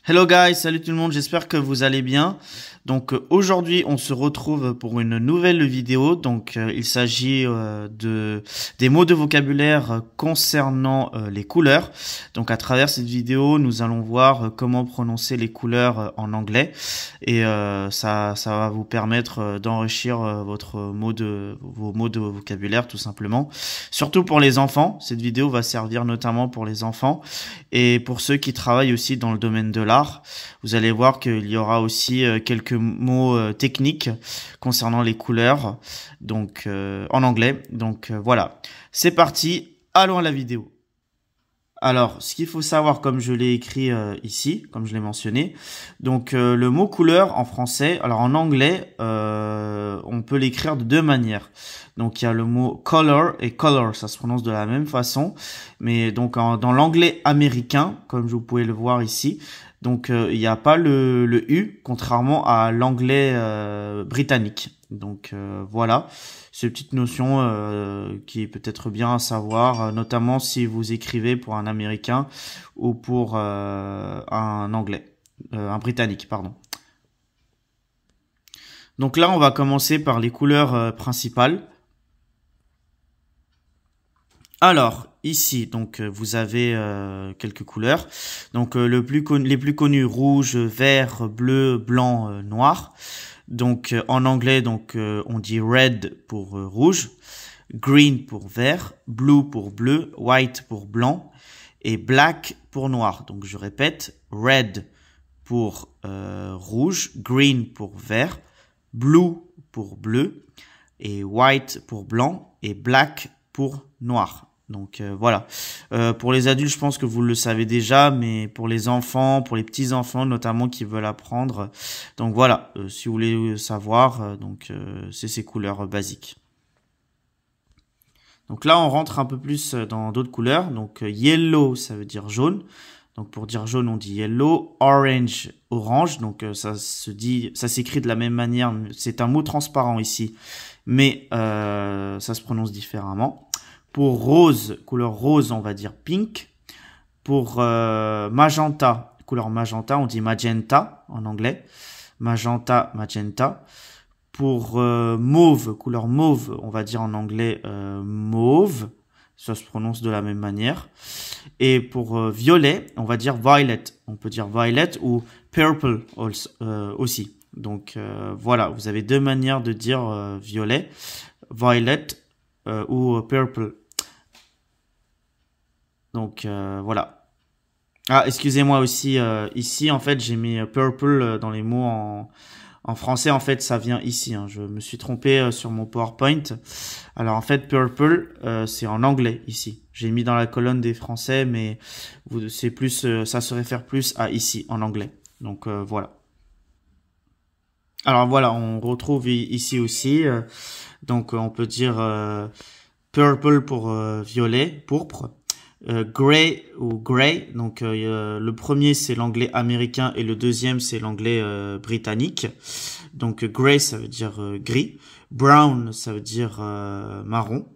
Hello guys, salut tout le monde, j'espère que vous allez bien. Donc aujourd'hui on se retrouve pour une nouvelle vidéo. Donc il s'agit des mots de vocabulaire concernant les couleurs. Donc à travers cette vidéo nous allons voir comment prononcer les couleurs en anglais. Et ça va vous permettre d'enrichir vos mots de vocabulaire tout simplement. Surtout pour les enfants, cette vidéo va servir notamment pour les enfants. Et pour ceux qui travaillent aussi dans le domaine de l'art, vous allez voir qu'il y aura aussi quelques mots techniques concernant les couleurs, donc en anglais. Donc voilà, c'est parti, allons à la vidéo. Alors, ce qu'il faut savoir, comme je l'ai écrit ici, comme je l'ai mentionné, donc le mot couleur en français, alors en anglais, on peut l'écrire de deux manières. Donc il y a le mot color et color, ça se prononce de la même façon, mais donc dans l'anglais américain, comme vous pouvez le voir ici, donc il n'y a pas le U, contrairement à l'anglais britannique. Donc voilà, c'est une petite notion qui est peut-être bien à savoir, notamment si vous écrivez pour un Américain ou pour un Anglais, un Britannique, pardon. Donc là, on va commencer par les couleurs principales. Alors, ici, donc vous avez quelques couleurs. Donc les plus connus, rouge, vert, bleu, blanc, noir. Donc en anglais, donc on dit red pour rouge, green pour vert, blue pour bleu, white pour blanc et black pour noir. Donc je répète, red pour rouge, green pour vert, blue pour bleu et white pour blanc et black pour noir. Donc voilà. Pour les adultes, je pense que vous le savez déjà, mais pour les enfants, pour les petits enfants notamment qui veulent apprendre, donc voilà. Si vous voulez savoir, c'est ces couleurs basiques. Donc là, on rentre un peu plus dans d'autres couleurs. Donc yellow, ça veut dire jaune. Donc pour dire jaune, on dit yellow. Orange, orange. Donc ça s'écrit de la même manière. C'est un mot transparent ici, mais ça se prononce différemment. Pour rose, couleur rose, on va dire pink. Pour magenta, couleur magenta, on dit magenta en anglais. Magenta, magenta. Pour mauve, couleur mauve, on va dire en anglais mauve. Ça se prononce de la même manière. Et pour violet, on va dire violet. On peut dire violet ou purple aussi. Donc voilà, vous avez deux manières de dire violet, violet ou purple. Donc voilà. Ah, excusez-moi aussi, ici en fait j'ai mis purple dans les mots en français. En fait ça vient ici, hein. Je me suis trompé sur mon PowerPoint. Alors en fait purple c'est en anglais ici. J'ai mis dans la colonne des français, mais c'est plus, ça se réfère plus à ici en anglais. Donc voilà. Alors voilà, on retrouve ici aussi. Donc on peut dire purple pour violet, pourpre. Grey ou grey, donc le premier c'est l'anglais américain et le deuxième c'est l'anglais britannique. Donc grey ça veut dire gris, brown ça veut dire marron.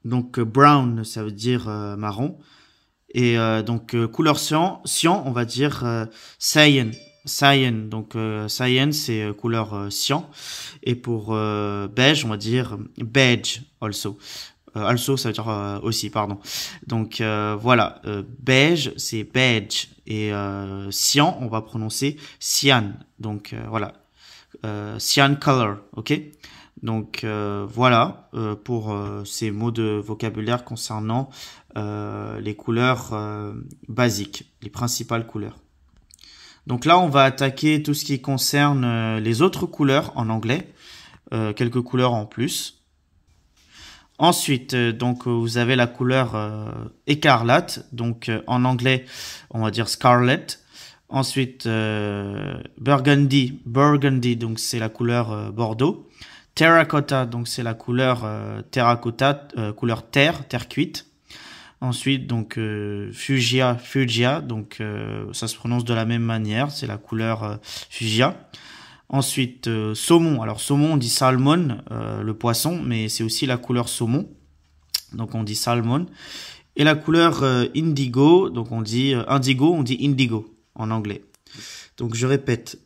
Donc brown ça veut dire marron et donc couleur cyan on va dire cyan. Cyan, donc cyan c'est couleur cyan et pour beige on va dire beige also. Also, ça veut dire aussi, pardon. Donc voilà, beige, c'est beige. Et cyan, on va prononcer cyan. Donc voilà, cyan color, ok. Donc voilà pour ces mots de vocabulaire concernant les couleurs basiques, les principales couleurs. Donc là, on va attaquer tout ce qui concerne les autres couleurs en anglais, quelques couleurs en plus. Ensuite, donc vous avez la couleur écarlate, donc en anglais on va dire scarlet. Ensuite burgundy, donc c'est la couleur bordeaux. Terracotta, donc c'est la couleur terracotta, couleur terre cuite. Ensuite donc fuchsia, donc ça se prononce de la même manière, c'est la couleur fuchsia. Ensuite, saumon. Alors, saumon, on dit salmon, le poisson, mais c'est aussi la couleur saumon. Donc, on dit salmon. Et la couleur indigo, donc on dit indigo, on dit indigo en anglais. Donc je répète,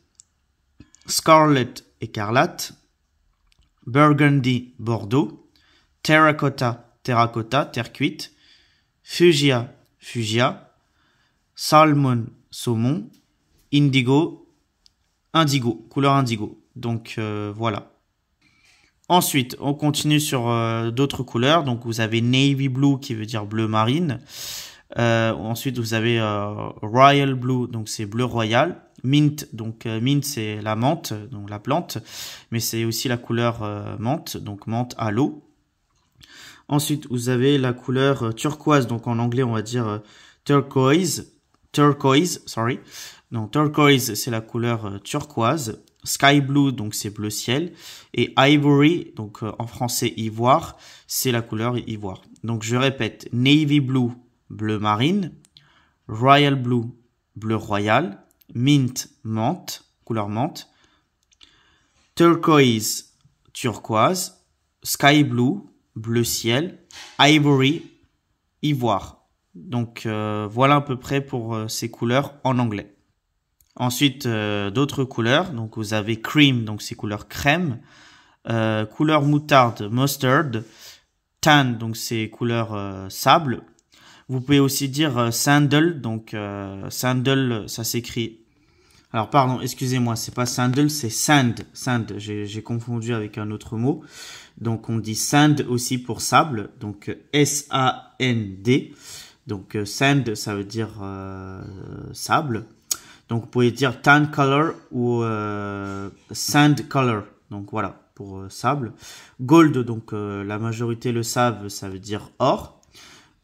scarlet, écarlate, burgundy, bordeaux, terracotta, terracotta, terre cuite, fuchsia, fuchsia, salmon, saumon, indigo, indigo, couleur indigo. Donc voilà. Ensuite, on continue sur d'autres couleurs. Donc vous avez navy blue qui veut dire bleu marine. Ensuite, vous avez royal blue, donc c'est bleu royal. Mint, donc mint c'est la menthe, donc la plante, mais c'est aussi la couleur menthe, donc menthe à l'eau. Ensuite, vous avez la couleur turquoise, donc en anglais on va dire turquoise, sorry. Donc turquoise c'est la couleur turquoise. Sky blue, donc c'est bleu ciel. Et ivory, donc en français ivoire, c'est la couleur ivoire. Donc je répète, navy blue, bleu marine. Royal blue, bleu royal. Mint, menthe, couleur menthe. Turquoise, turquoise. Sky blue, bleu ciel. Ivory, ivoire. Donc voilà à peu près pour ces couleurs en anglais. Ensuite, d'autres couleurs. Donc, vous avez cream, donc c'est couleur crème. Couleur moutarde, mustard. Tan, donc c'est couleur sable. Vous pouvez aussi dire sandal. Donc, sandal, ça s'écrit... Alors, pardon, excusez-moi, c'est pas sandal, c'est sand. Sand, j'ai confondu avec un autre mot. Donc, on dit sand aussi pour sable. Donc, S-A-N-D. Donc, sand, ça veut dire sable. Donc, vous pouvez dire tan color ou sand color. Donc, voilà, pour sable. Gold, donc la majorité le savent, ça veut dire or.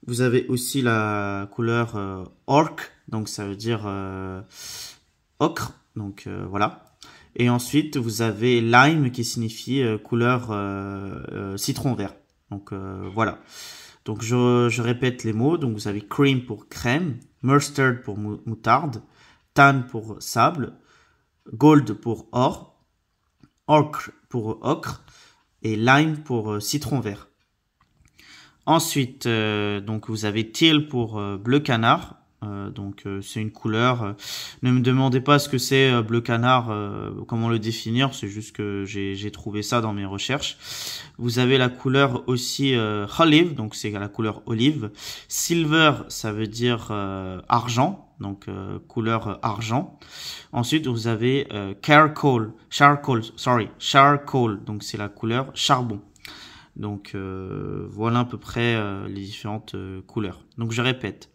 Vous avez aussi la couleur orc, donc ça veut dire ocre. Donc, voilà. Et ensuite, vous avez lime qui signifie couleur citron vert. Donc, voilà. Donc, je répète les mots. Donc, vous avez cream pour crème, mustard pour moutarde, tan pour sable, gold pour or, ocre pour ocre et lime pour citron vert. Ensuite, donc vous avez teal pour bleu canard. Donc c'est une couleur. Ne me demandez pas ce que c'est bleu canard, comment le définir. C'est juste que j'ai trouvé ça dans mes recherches. Vous avez la couleur aussi olive, donc c'est la couleur olive. Silver, ça veut dire argent, donc couleur argent. Ensuite vous avez charcoal, donc c'est la couleur charbon. Donc voilà à peu près les différentes couleurs. Donc je répète.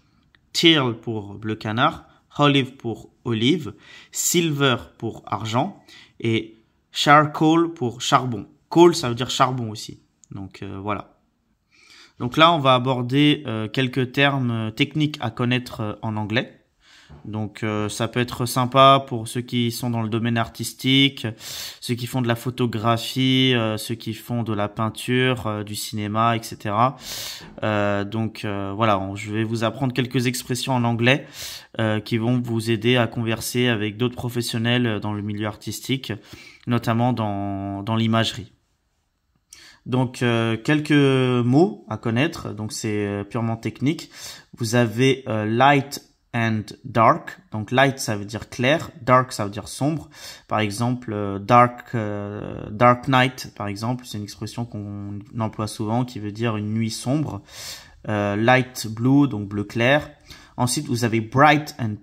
Teal pour bleu canard, olive pour olive, silver pour argent et charcoal pour charbon. Coal, ça veut dire charbon aussi. Donc voilà. Donc là, on va aborder quelques termes techniques à connaître en anglais. Donc ça peut être sympa pour ceux qui sont dans le domaine artistique, ceux qui font de la photographie, ceux qui font de la peinture, du cinéma, etc. Donc voilà, je vais vous apprendre quelques expressions en anglais qui vont vous aider à converser avec d'autres professionnels dans le milieu artistique, notamment dans l'imagerie. Donc quelques mots à connaître, donc c'est purement technique. Vous avez light and dark. Donc light ça veut dire clair, dark ça veut dire sombre. Par exemple dark night par exemple, c'est une expression qu'on emploie souvent qui veut dire une nuit sombre. Light blue donc bleu clair. Ensuite vous avez bright and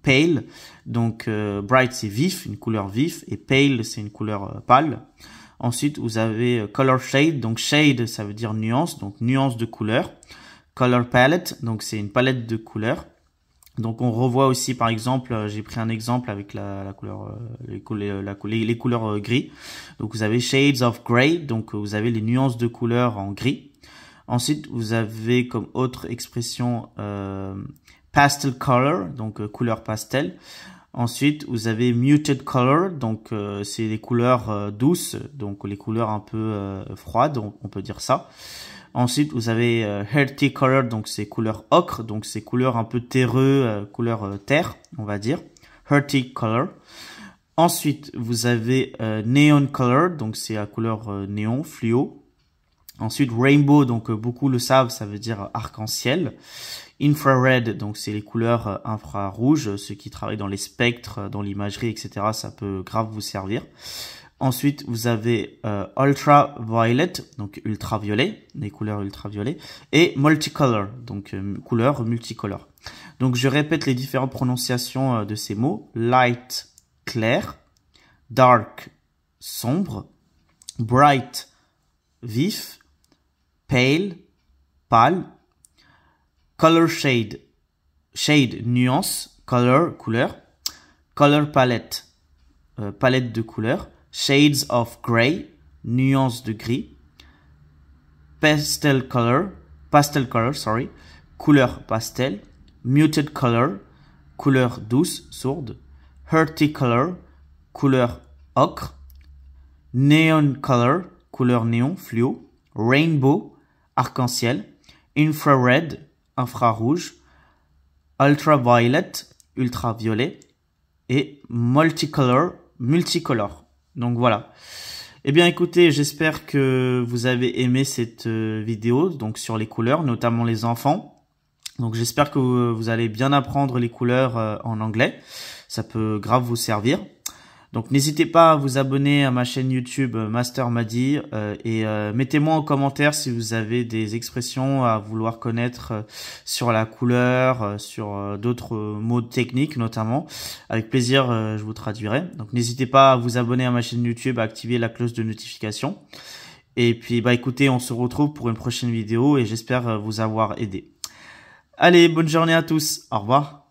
pale. Donc bright c'est vif, une couleur vif, et pale c'est une couleur pâle. Ensuite vous avez color shade, donc shade ça veut dire nuance, donc nuance de couleur. Color palette, donc c'est une palette de couleurs. Donc on revoit aussi par exemple, j'ai pris un exemple avec la couleur, les couleurs gris. Donc vous avez shades of grey, donc vous avez les nuances de couleurs en gris. Ensuite vous avez comme autre expression pastel color, donc couleur pastel. Ensuite vous avez muted color, donc c'est les couleurs douces, donc les couleurs un peu froides, on peut dire ça. Ensuite, vous avez hearty color, donc c'est couleur ocre, donc c'est couleur un peu terreux, couleur terre, on va dire. Hearty color. Ensuite, vous avez neon color, donc c'est la couleur néon, fluo. Ensuite, rainbow, donc beaucoup le savent, ça veut dire arc-en-ciel. Infrared, donc c'est les couleurs infrarouges, ceux qui travaillent dans les spectres, dans l'imagerie, etc. Ça peut grave vous servir. Ensuite, vous avez ultraviolet, donc ultraviolet, les couleurs ultraviolet, et multicolor, donc couleurs multicolores. Donc je répète les différentes prononciations de ces mots. Light, clair, dark, sombre, bright, vif, pale, pâle, color shade, shade, nuance, color, couleur, color palette, palette de couleurs, shades of gray, nuance de gris, pastel color, sorry, couleur pastel, muted color, couleur douce, sourde, hearty color, couleur ocre, neon color, couleur néon, fluo, rainbow, arc-en-ciel, infrared, infrarouge, ultraviolet, ultraviolet, et multicolor, multicolore. Donc voilà. Eh bien écoutez, j'espère que vous avez aimé cette vidéo donc sur les couleurs, notamment les enfants. Donc j'espère que vous allez bien apprendre les couleurs en anglais. Ça peut grave vous servir. Donc n'hésitez pas à vous abonner à ma chaîne YouTube Master Madi et mettez-moi en commentaire si vous avez des expressions à vouloir connaître sur la couleur, sur d'autres mots techniques notamment. Avec plaisir, je vous traduirai. Donc n'hésitez pas à vous abonner à ma chaîne YouTube, à activer la cloche de notification. Et puis bah écoutez, on se retrouve pour une prochaine vidéo et j'espère vous avoir aidé. Allez, bonne journée à tous. Au revoir.